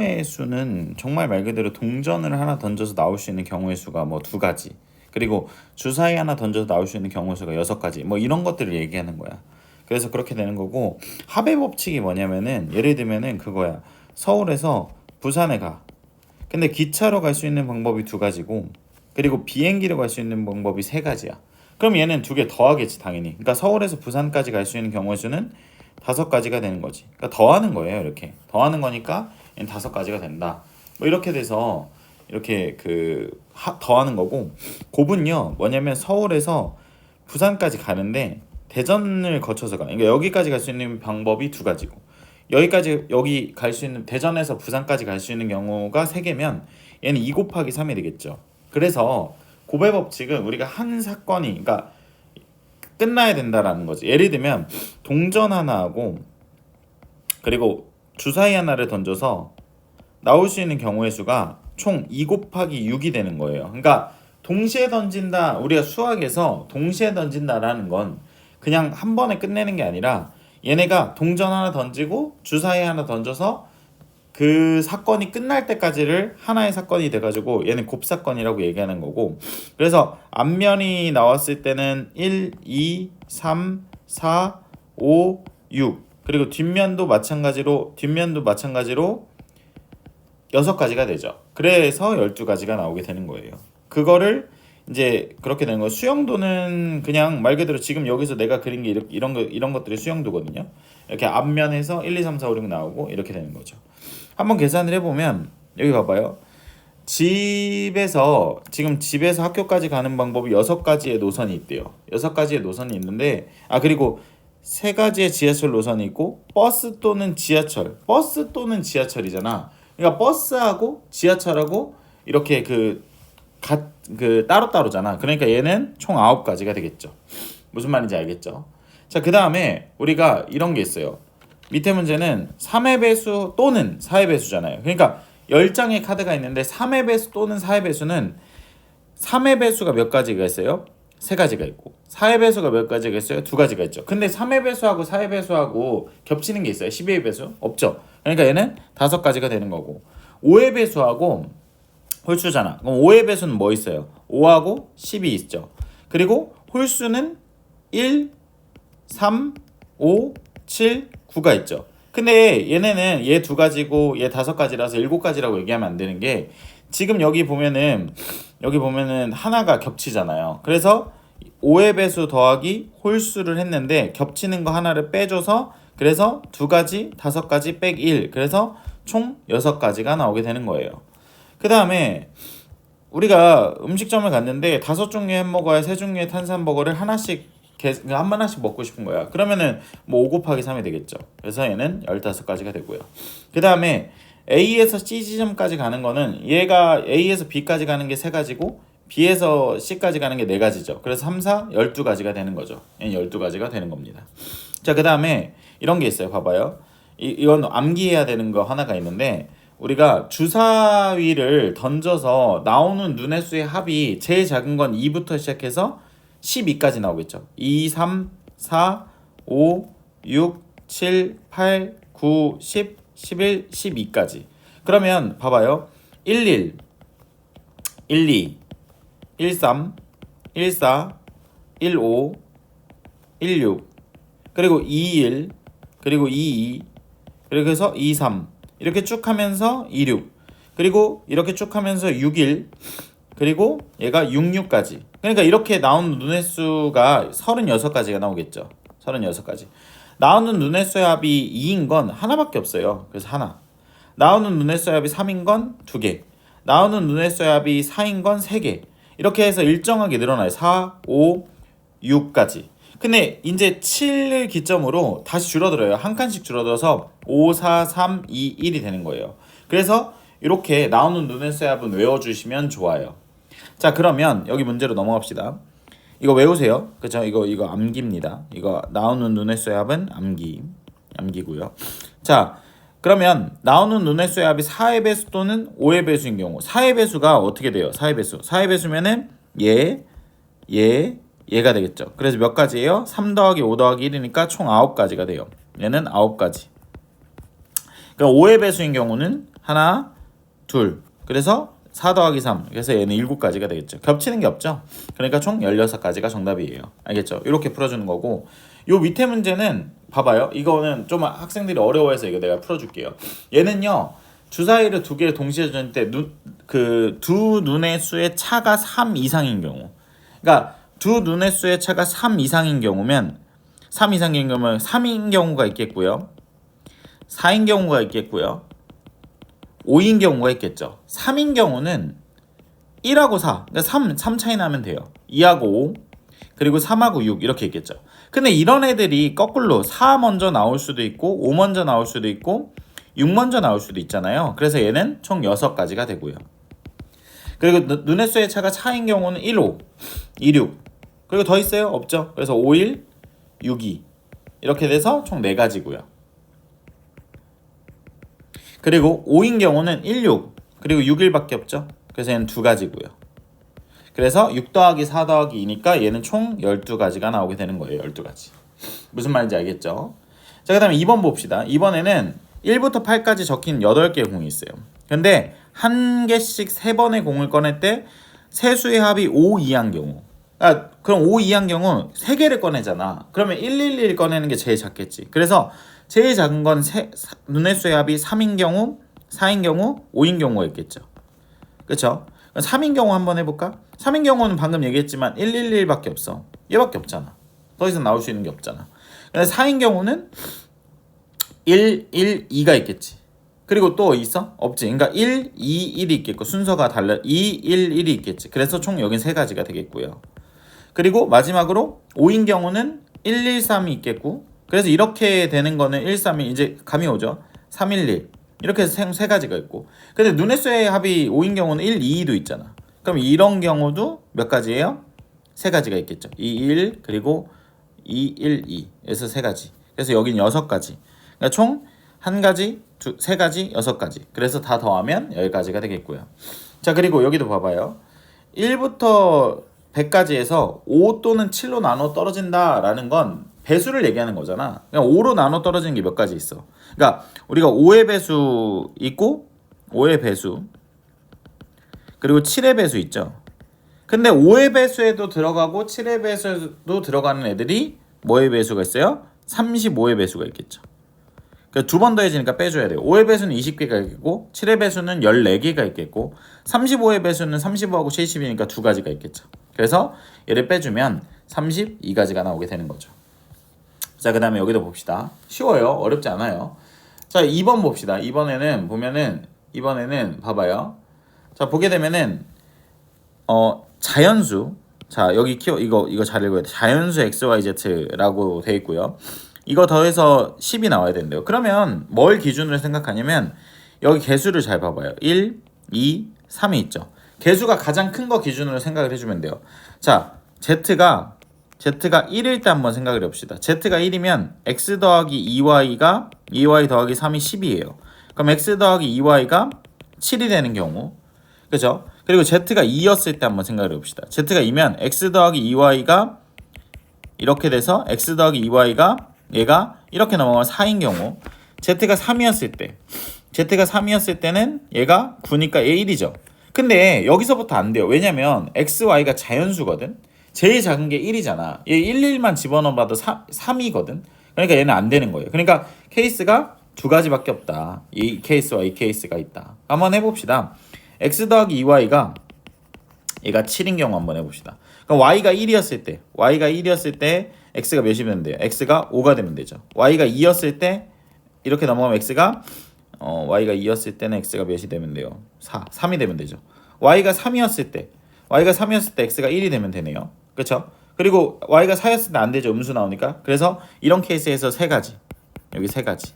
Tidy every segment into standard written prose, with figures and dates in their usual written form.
경우의 수는 정말 말 그대로 동전을 하나 던져서 나올 수 있는 경우의 수가 뭐 두 가지. 그리고 주사위 하나 던져서 나올 수 있는 경우의 수가 여섯 가지. 뭐 이런 것들을 얘기하는 거야. 그래서 그렇게 되는 거고, 합의 법칙이 뭐냐면은 예를 들면은 그거야. 서울에서 부산에 가. 근데 기차로 갈 수 있는 방법이 두 가지고, 그리고 비행기로 갈 수 있는 방법이 세 가지야. 그럼 얘는 두 개 더하겠지 당연히. 그러니까 서울에서 부산까지 갈 수 있는 경우의 수는 다섯 가지가 되는 거지. 그러니까 더하는 거예요. 이렇게 더하는 거니까 얘는 다섯 가지가 된다. 뭐 이렇게 돼서 이렇게 더하는 거고, 곱은요 뭐냐면 서울에서 부산까지 가는데 대전을 거쳐서 가. 그러니까 여기까지 갈 수 있는 방법이 두 가지고, 여기 갈 수 있는, 대전에서 부산까지 갈 수 있는 경우가 세 개면 얘는 2 곱하기 3이 되겠죠. 그래서 고배 법칙은 우리가 한 사건이, 그러니까 끝나야 된다라는 거지. 예를 들면 동전 하나하고 그리고 주사위 하나를 던져서 나올 수 있는 경우의 수가 총 2 곱하기 6이 되는 거예요. 그러니까 동시에 던진다, 우리가 수학에서 동시에 던진다라는 건 그냥 한 번에 끝내는 게 아니라 얘네가 동전 하나 던지고 주사위 하나 던져서 그 사건이 끝날 때까지를 하나의 사건이 돼가지고 얘는 곱사건이라고 얘기하는 거고, 그래서 앞면이 나왔을 때는 1, 2, 3, 4, 5, 6, 그리고 뒷면도 마찬가지로 여섯 가지가 되죠. 그래서 12가지가 나오게 되는 거예요. 그거를 이제 그렇게 되는 거예요. 수영도는 그냥 말 그대로 지금 여기서 내가 그린 게 이런 것들이 수영도거든요. 이렇게 앞면에서 1, 2, 3, 4, 5, 6 나오고 이렇게 되는 거죠. 한번 계산을 해보면 여기 봐봐요. 집에서 학교까지 가는 방법이 6가지의 노선이 있대요. 6가지의 노선이 있는데, 그리고 3가지의 지하철 노선이 있고 버스 또는 지하철이잖아. 그러니까 버스하고 지하철하고 이렇게 따로따로잖아. 그러니까 얘는 총 9가지가 되겠죠. 무슨 말인지 알겠죠? 자, 그 다음에 우리가 이런 게 있어요. 밑에 문제는 3의 배수 또는 4의 배수잖아요. 그러니까 10장의 카드가 있는데 3의 배수 또는 4의 배수는 3의 배수가 몇 가지가 있어요? 3가지가 있고, 4의 배수가 몇 가지가 있어요? 2가지가 있죠. 근데 3의 배수하고 4의 배수하고 겹치는 게 있어요? 12의 배수? 없죠. 그러니까 얘는 5가지가 되는 거고, 5의 배수하고 홀수잖아. 그럼 5의 배수는 뭐 있어요? 5하고 10이 있죠. 그리고 홀수는 1, 3, 5, 7, 9가 있죠. 근데 얘네는 얘 2가지고 얘 5가지라서 7가지라고 얘기하면 안 되는 게, 지금 여기 보면은 하나가 겹치잖아요. 그래서 5의 배수 더하기 홀수를 했는데 겹치는 거 하나를 빼줘서, 그래서 2가지, 5가지 백 1, 그래서 총 6가지가 나오게 되는 거예요. 그 다음에 우리가 음식점을 갔는데 5종류의 햄버거에 3종류의 탄산버거를 한 하나씩 먹고 싶은 거야. 그러면은 뭐 5 곱하기 3이 되겠죠. 그래서 얘는 15가지가 되고요. 그 다음에 A에서 C 지점까지 가는 거는, 얘가 A에서 B까지 가는 게 3가지고 B에서 C까지 가는 게 4가지죠. 그래서 3, 4, 12가지가 되는 거죠. 얘는 12가지가 되는 겁니다. 자, 그 다음에 이런 게 있어요. 봐봐요. 이건 암기해야 되는 거 하나가 있는데, 우리가 주사위를 던져서 나오는 눈의 수의 합이 제일 작은 건 2부터 시작해서 12까지 나오겠죠. 2, 3, 4, 5, 6, 7, 8, 9, 10, 11, 12까지. 그러면 봐봐요. 11, 12, 13, 14, 15, 16, 그리고 21, 그리고 22, 그리고 해서 23, 이렇게 쭉 하면서 26, 그리고 이렇게 쭉 하면서 61, 그리고 얘가 66까지. 그러니까 이렇게 나오는 눈의 수가 36가지가 나오겠죠. 36가지. 나오는 눈의 수의 합이 2인 건 하나밖에 없어요. 그래서 하나. 나오는 눈의 수의 합이 3인 건 2개. 나오는 눈의 수의 합이 4인 건 3개. 이렇게 해서 일정하게 늘어나요. 4, 5, 6까지. 근데 이제 7을 기점으로 다시 줄어들어요. 한 칸씩 줄어들어서 5, 4, 3, 2, 1이 되는 거예요. 그래서 이렇게 나오는 눈의 수의 합은 외워주시면 좋아요. 자, 그러면 여기 문제로 넘어갑시다. 이거 외우세요. 그쵸? 이거 암기입니다. 이거 나오는 눈의 수의 합은 암기고요. 자, 그러면 나오는 눈의 수의 합이 4의 배수 또는 5의 배수인 경우, 4의 배수가 어떻게 돼요? 4의 배수면은 얘가 되겠죠. 그래서 몇 가지예요? 3 더하기 5 더하기 1이니까 총 9가지가 돼요. 얘는 9가지. 그러니까 5의 배수인 경우는 하나, 둘. 그래서 4 더하기 3. 그래서 얘는 7가지가 되겠죠. 겹치는 게 없죠. 그러니까 총 16가지가 정답이에요. 알겠죠? 이렇게 풀어주는 거고 요 밑에 문제는 봐봐요. 이거는 좀 학생들이 어려워해서 이거 내가 풀어줄게요. 얘는요. 주사위를 두 개를 동시에 줬을 때 두 눈의 수의 차가 3 이상인 경우 그러니까 두 눈의 수의 차가 3 이상인 경우면 3 이상인 경우면 3인 경우가 있겠고요. 4인 경우가 있겠고요. 5인 경우가 있겠죠. 3인 경우는 1하고 4, 그러니까 3 차이 나면 돼요. 2하고 5, 그리고 3하고 6 이렇게 있겠죠. 근데 이런 애들이 거꾸로 4 먼저 나올 수도 있고 5 먼저 나올 수도 있고 6 먼저 나올 수도 있잖아요. 그래서 얘는 총 6가지가 되고요. 그리고 눈의 수의 차가 4인 경우는 1, 5, 2, 6 그리고 더 있어요? 없죠. 그래서 5, 1, 6, 2 이렇게 돼서 총 4가지고요. 그리고 5인 경우는 1, 6 그리고 6, 1밖에 없죠. 그래서 얘는 2가지고요. 그래서 6 더하기 4 더하기 2니까 얘는 총 12가지가 나오게 되는 거예요. 12가지. 무슨 말인지 알겠죠? 자, 그 다음에 2번 봅시다. 이번에는 1부터 8까지 적힌 8개의 공이 있어요. 근데 한 개씩 3번의 공을 꺼낼 때 세수의 합이 5 이하인 경우 그럼 5 이하인 경우 3개를 꺼내잖아. 그러면 111 꺼내는 게 제일 작겠지. 그래서 제일 작은 건 눈의 수의 합이 3인 경우, 4인 경우, 5인 경우가 있겠죠. 그렇죠? 3인 경우 한번 해볼까? 3인 경우는 방금 얘기했지만 111밖에 없어. 얘밖에 없잖아. 더 이상 나올 수 있는 게 없잖아. 근데 4인 경우는 1, 1, 2가 있겠지. 그리고 또 있어? 없지. 그러니까 1, 2, 1이 있겠고 순서가 달라. 2, 1, 1이 있겠지. 그래서 총 여긴 3가지가 되겠고요. 그리고 마지막으로 5인 경우는 1, 1, 3이 있겠고 그래서 이렇게 되는 거는 1, 3이 이제 감이 오죠. 3, 1, 1 이렇게 해서 3가지가 있고 근데 눈의 수의 합이 5인 경우는 1, 2, 2도 있잖아. 그럼 이런 경우도 몇 가지예요? 3가지가 있겠죠. 2, 1 그리고 2, 1, 2에서 3가지. 그래서 여긴 6가지. 그러니까 총 1가지, 3가지, 6가지. 그래서 다 더하면 10가지가 되겠고요. 자, 그리고 여기도 봐봐요. 1부터 100까지에서 5 또는 7로 나눠 떨어진다라는 건 배수를 얘기하는 거잖아. 그냥 5로 나눠 떨어지는 게 몇 가지 있어. 그러니까 우리가 5의 배수 있고 5의 배수 그리고 7의 배수 있죠. 근데 5의 배수에도 들어가고 7의 배수에도 들어가는 애들이 뭐의 배수가 있어요? 35의 배수가 있겠죠. 그러니까 2번 더해지니까 빼줘야 돼요. 5의 배수는 20개가 있겠고 7의 배수는 14개가 있겠고 35의 배수는 35하고 70이니까 2가지가 있겠죠. 그래서 얘를 빼주면 32가지가 나오게 되는 거죠. 자, 그 다음에 여기도 봅시다. 쉬워요. 어렵지 않아요. 자, 2번 봅시다. 이번에는 봐봐요. 자, 보게 되면은 자연수. 자, 여기 이거 잘 읽어야 돼. 자연수 XYZ라고 돼 있고요. 이거 더해서 10이 나와야 된대요. 그러면 뭘 기준으로 생각하냐면 여기 개수를 잘 봐봐요. 1, 2, 3이 있죠. 개수가 가장 큰 거 기준으로 생각을 해주면 돼요. 자, Z가 1일 때 한번 생각을 해봅시다. Z가 1이면 X 더하기 2Y가 2Y 더하기 3이 10이에요. 그럼 X 더하기 2Y가 7이 되는 경우, 그죠? 그리고 Z가 2였을 때 한번 생각을 해봅시다. Z가 2면 X 더하기 2Y가 이렇게 돼서 X 더하기 2Y가 얘가 이렇게 넘어가면 4인 경우, Z가 3이었을 때는 얘가 9니까 얘 1이죠. 근데 여기서부터 안 돼요. 왜냐면 X, Y가 자연수거든. 제일 작은 게 1이잖아. 얘 1, 1만 집어넣어봐도 3이거든. 그러니까 얘는 안 되는 거예요. 그러니까 케이스가 2가지밖에 없다. 이 케이스와 이 케이스가 있다. 한번 해봅시다. X 더하기 2Y가 얘가 7인 경우 한번 해봅시다. 그럼 Y가 1이었을 때 X가 몇이 되면 돼요? X가 5가 되면 되죠. Y가 2였을 때 이렇게 넘어가면 X가 Y가 2였을 때는 X가 몇이 되면 돼요? 3이 되면 되죠. Y가 3이었을 때 X가 1이 되면 되네요. 그렇죠? 그리고 Y가 4였을 때 안 되죠. 음수 나오니까. 그래서 이런 케이스에서 3가지. 여기 3가지.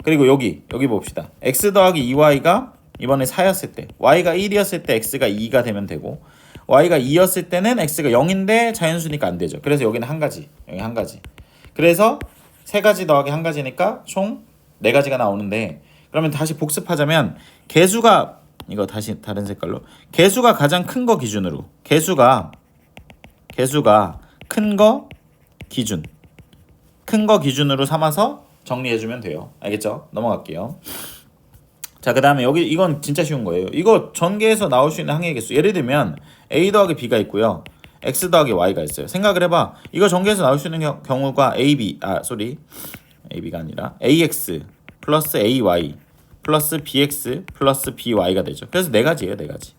그리고 여기 봅시다. X 더하기 2Y가 이번에 4였을 때 Y가 1이었을 때 X가 2가 되면 되고 Y가 2였을 때는 X가 0인데 자연수니까 안 되죠. 그래서 여기는 1가지. 여기 1가지. 그래서 3가지 더하기 1가지니까 총 4가지가 나오는데 그러면 다시 복습하자면 개수가 이거 다시 다른 색깔로 개수가 가장 큰 거 기준으로 개수가 큰 거 기준으로 삼아서 정리해주면 돼요. 알겠죠? 넘어갈게요. 자, 그 다음에 여기 이건 진짜 쉬운 거예요. 이거 전개에서 나올 수 있는 항의 개수. 예를 들면 a 더하기 b가 있고요. x 더하기 y가 있어요. 생각을 해봐. 이거 전개에서 나올 수 있는 경우가 ab가 아니라 ax 플러스 ay 플러스 bx 플러스 by가 되죠. 그래서 네 가지예요. 네 가지.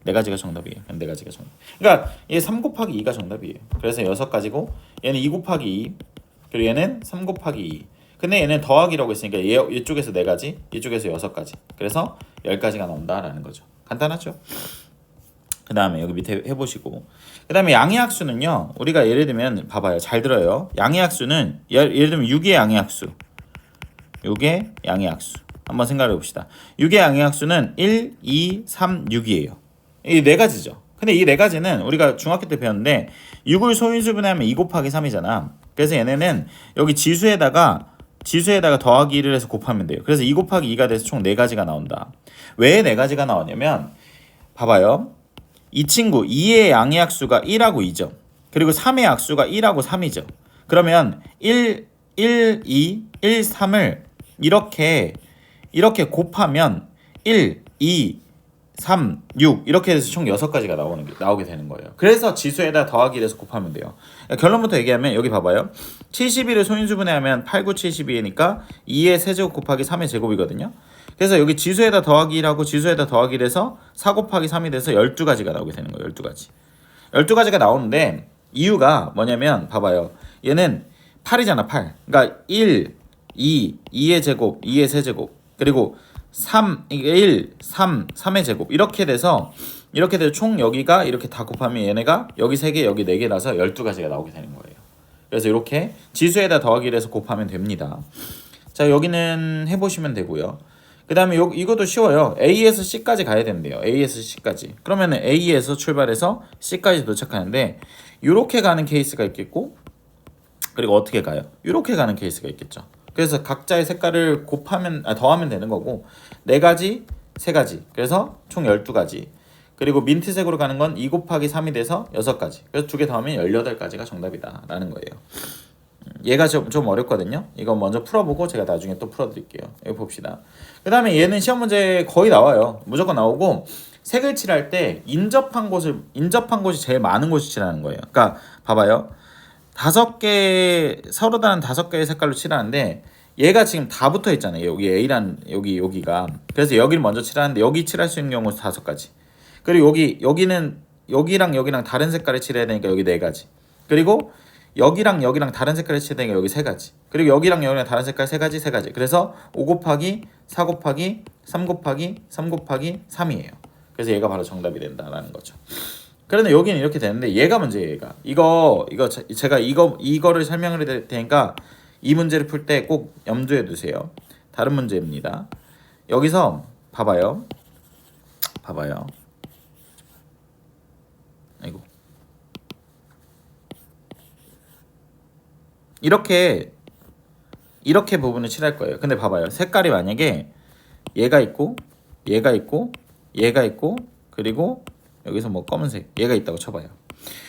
네 가지가 정답이에요. 네 가지가 정답. 그러니까 얘 3 곱하기 2가 정답이에요. 그래서 6가지고 얘는 2 곱하기 2 그리고 얘는 3 곱하기 2. 근데 얘는 더하기라고 했으니까 이쪽에서 4가지, 이쪽에서 6가지. 그래서 10가지가 나온다라는 거죠. 간단하죠? 그 다음에 여기 밑에 해보시고 그 다음에 양의 학수는요. 우리가 예를 들면 봐봐요. 잘 들어요. 양의 학수는 예를 들면 6의 양의 학수 6의 양의 학수 한번 생각해 봅시다. 6의 양의 학수는 1, 2, 3, 6이에요. 이 4가지죠. 근데 이 4가지는 우리가 중학교 때 배웠는데 6을 소인수분해하면 2 곱하기 3이잖아. 그래서 얘네는 여기 지수에다가 더하기를 해서 곱하면 돼요. 그래서 2 곱하기 2가 돼서 총 4가지가 나온다. 왜 4가지가 나오냐면 봐봐요. 이 친구 2의 양의 학수가 1하고 2죠. 그리고 3의 학수가 1하고 3이죠. 그러면 1, 2, 1, 3을 이렇게 곱하면 1, 2, 3, 6 이렇게 해서 총 6가지가 나오게 되는 거예요. 그래서 지수에다 더하기를 해서 곱하면 돼요. 결론부터 얘기하면 여기 봐봐요. 71을 소인수분해하면 8, 9, 72니까 2의 세제곱 곱하기 3의 제곱이거든요. 그래서 여기 지수에다 더하기를 하고 지수에다 더하기를 해서 4 곱하기 3이 돼서 12가지가 나오게 되는 거예요. 12가지. 12가지가 나오는데 이유가 뭐냐면 봐봐요. 얘는 8이잖아. 8. 그러니까 1, 2, 2의 제곱, 2의 세제곱 그리고 3, 1, 3, 3의 제곱 이렇게 돼서 총 여기가 이렇게 다 곱하면 얘네가 여기 3개 여기 4개라서 12가지가 나오게 되는 거예요. 그래서 이렇게 지수에다 더하기를 해서 곱하면 됩니다. 자, 여기는 해보시면 되고요. 그 다음에 이것도 쉬워요. A에서 C까지 가야 된대요. A에서 C까지. 그러면 A에서 출발해서 C까지 도착하는데 이렇게 가는 케이스가 있겠고 그리고 어떻게 가요? 이렇게 가는 케이스가 있겠죠. 그래서 각자의 색깔을 더하면 되는 거고 4가지, 3가지. 그래서 총 12가지. 그리고 민트색으로 가는 건 2 곱하기 3이 돼서 6가지. 그래서 2개 더하면 18가지가 정답이다 라는 거예요. 얘가 좀 어렵거든요. 이거 먼저 풀어보고 제가 나중에 또 풀어드릴게요. 이거 봅시다. 그 다음에 얘는 시험 문제 거의 나와요. 무조건 나오고 색을 칠할 때 인접한 곳이 제일 많은 곳이 칠하는 거예요. 그러니까 봐봐요. 서로 다른 5개의 색깔로 칠하는데 얘가 지금 다 붙어 있잖아요. 여기 A란 여기가. 그래서 여기를 먼저 칠하는데 여기 칠할 수 있는 경우 5가지. 그리고 여기는 여기랑 다른 색깔을 칠해야 되니까 여기 4가지. 그리고 여기랑 다른 색깔을 칠해야 되니까 여기 3가지. 그리고 여기랑 다른 색깔 3가지. 그래서 5 곱하기 4 곱하기 3 곱하기 3 곱하기 3이에요. 그래서 얘가 바로 정답이 된다라는 거죠. 그런데 여기는 이렇게 되는데 얘가 문제예요. 제가 이거를 설명을 해드릴 테니까 이 문제를 풀 때 꼭 염두에 두세요. 다른 문제입니다. 여기서 봐봐요. 아이고. 이렇게 부분을 칠할 거예요. 근데 봐봐요. 색깔이 만약에 얘가 있고 그리고 여기서 뭐 검은색 얘가 있다고 쳐봐요.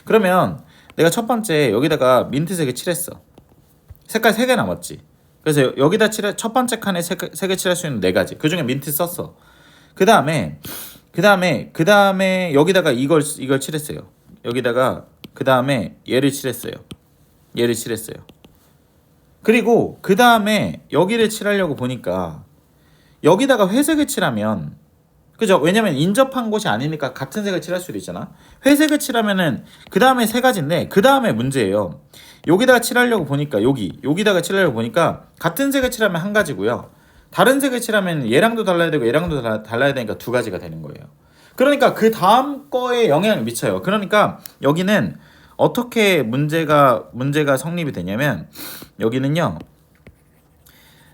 그러면 내가 첫 번째 여기다가 민트색을 칠했어. 색깔 3개 남았지. 그래서 여기다 첫 번째 칸에 3개 칠할 수 있는 4가지. 그 중에 민트 썼어. 그 다음에 여기다가 이걸 칠했어요. 여기다가 그 다음에 얘를 칠했어요. 그리고 그 다음에 여기를 칠하려고 보니까 여기다가 회색을 칠하면 그죠? 왜냐면 인접한 곳이 아니니까 같은 색을 칠할 수도 있잖아. 회색을 칠하면은 그 다음에 3가지인데 그 다음에 문제예요. 여기다가 칠하려고 보니까 여기다가 칠하려고 보니까 같은 색을 칠하면 1가지고요. 다른 색을 칠하면 얘랑도 달라야 되고 얘랑도 달라야 되니까 2가지가 되는 거예요. 그러니까 그 다음 거에 영향을 미쳐요. 그러니까 여기는 어떻게 문제가 성립이 되냐면 여기는요.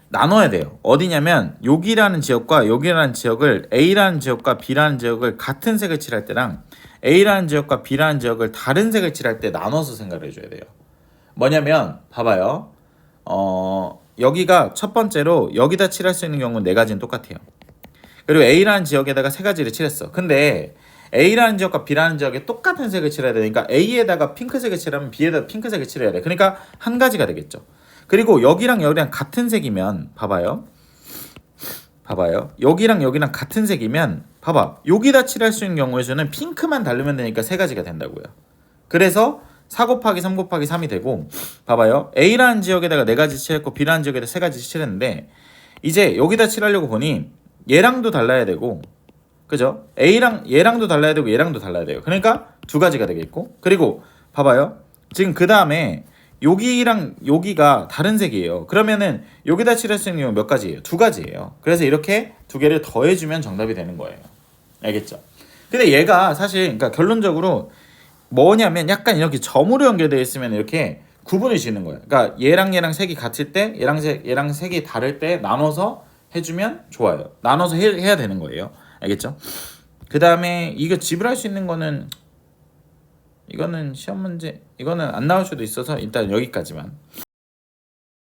나눠야 돼요. 어디냐면 여기라는 지역과 여기라는 지역을 A라는 지역과 B라는 지역을 같은 색을 칠할 때랑 A라는 지역과 B라는 지역을 다른 색을 칠할 때 나눠서 생각을 해줘야 돼요. 뭐냐면 봐봐요. 여기가 첫 번째로 여기다 칠할 수 있는 경우는 4가지는 똑같아요. 그리고 A라는 지역에다가 3가지를 칠했어. 근데 A라는 지역과 B라는 지역에 똑같은 색을 칠해야 되니까 A에다가 핑크색을 칠하면 B에다가 핑크색을 칠해야 돼. 그러니까 1가지가 되겠죠. 그리고 여기랑 같은 색이면 봐봐요. 봐봐요. 여기랑 여기랑 같은 색이면 봐봐. 여기다 칠할 수 있는 경우에서는 핑크만 다르면 되니까 세 가지가 된다고요. 그래서 4 곱하기 3 곱하기 3이 되고 봐봐요. A라는 지역에다가 4가지 칠했고 B라는 지역에다 3가지 칠했는데 이제 여기다 칠하려고 보니 얘랑도 달라야 되고 그죠? A랑 얘랑도 달라야 되고 얘랑도 달라야 돼요. 그러니까 2가지가 되겠고 그리고 봐봐요. 지금 그 다음에 여기랑 여기가 다른 색이에요. 그러면은 여기다 칠할 수 있는 경우 몇 가지예요? 2가지예요. 그래서 이렇게 2개를 더해주면 정답이 되는 거예요. 알겠죠? 근데 얘가 사실 그러니까 결론적으로 뭐냐면 약간 이렇게 점으로 연결되어 있으면 이렇게 구분을 지는 거예요. 그러니까 얘랑 색이 같을 때 얘랑 색이 다를 때 나눠서 해주면 좋아요. 나눠서 해야 되는 거예요. 알겠죠? 그 다음에 이거 지불할 수 있는 거는 이거는 시험 문제 이거는 안 나올 수도 있어서 일단 여기까지만.